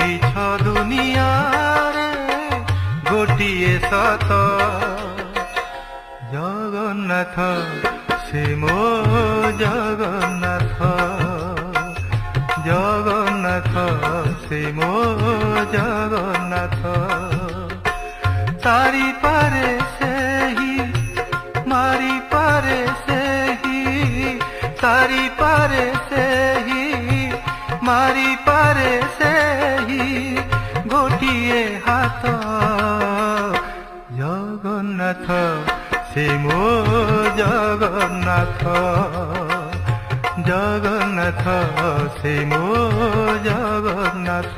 ମିଛ ଦୁନିଆରେ ଗୋଟିଏ ସତ ଜଗନ୍ନାଥ ସେ ମୋ ଜଗନ୍ନାଥ ଜଗନ୍ନାଥ ସେ ମୋ ଜଗନ୍ନାଥ ତାରି ପାରେ ସେହି ମାରି ପାରେ ସେହି ତାରି ପାରେ ସେହି ମାରି ପାରେ ସେହି ଗୋଟିଏ ହାତ ଜଗନ୍ନାଥ ସେ ମୋ ଜଗନ୍ନାଥ ଜଗନ୍ନାଥ ସେ ମୋ ଜଗନ୍ନାଥ।